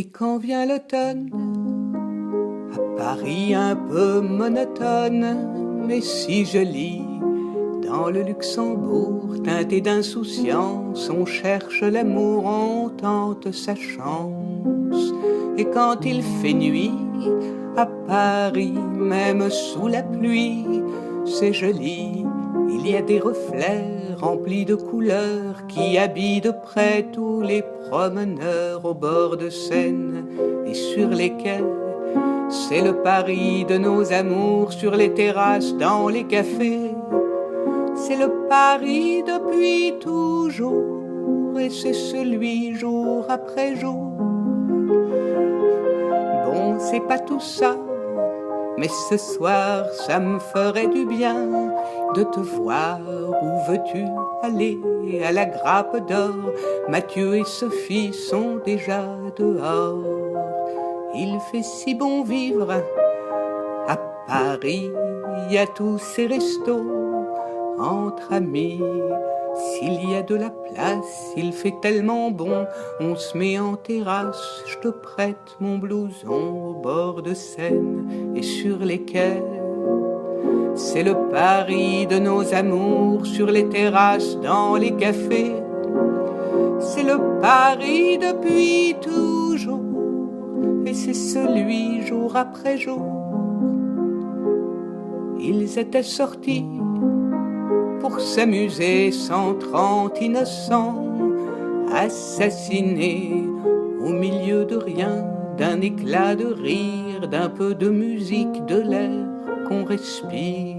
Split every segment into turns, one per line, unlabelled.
Et quand vient l'automne, à Paris un peu monotone, mais si joli, dans le Luxembourg, teinté d'insouciance, on cherche l'amour, on tente sa chance. Et quand il fait nuit, à Paris, même sous la pluie, c'est joli, il y a des reflets remplis de couleurs qui habillent de près tous les promeneurs au bord de Seine et sur les quais. C'est le Paris de nos amours sur les terrasses, dans les cafés. C'est le Paris depuis toujours et c'est celui jour après jour. Bon, c'est pas tout ça, mais ce soir ça me ferait du bien de te voir. Où veux-tu aller? À la Grappe d'Or. Mathieu et Sophie sont déjà dehors. Il fait si bon vivre à Paris, il y a tous ces restos entre amis. S'il y a de la place, il fait tellement bon. On se met en terrasse, je te prête mon blouson au bord de Seine et sur les quais. C'est le Paris de nos amours sur les terrasses, dans les cafés. C'est le Paris depuis toujours et c'est celui jour après jour. Ils étaient sortis pour s'amuser, 130 innocents, assassinés au milieu de rien, d'un éclat de rire, d'un peu de musique, de l'air qu'on respire.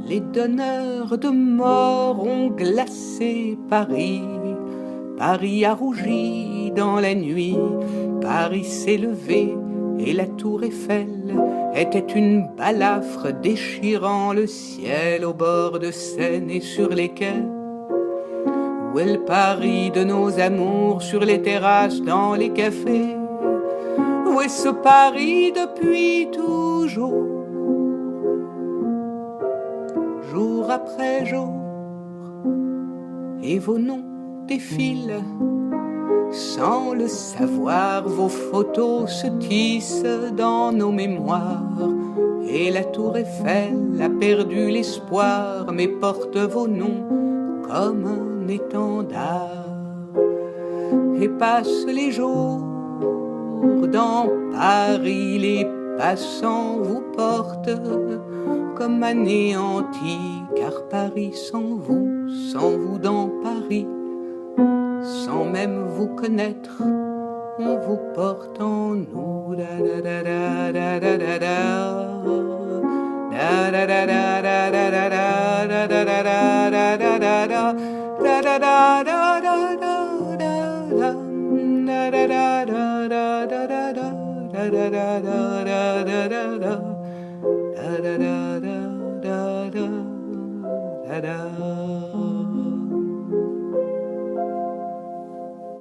Les donneurs de mort ont glacé Paris. Paris a rougi dans la nuit. Paris s'est levé et la tour Eiffel était une balafre déchirant le ciel au bord de Seine et sur les quais. Où est le Paris de nos amours sur les terrasses, dans les cafés? Où est ce Paris depuis toujours, jour après jour? Et vos noms défilent sans le savoir, vos photos se tissent dans nos mémoires. Et la tour Eiffel a perdu l'espoir, mais porte vos noms comme un étendard. Et passent les jours dans Paris, les passants vous portent comme anéantis, car Paris sans vous dans Paris, sans même vous connaître, on vous porte en nous. Da da da da da da da da da da da da da da da da da da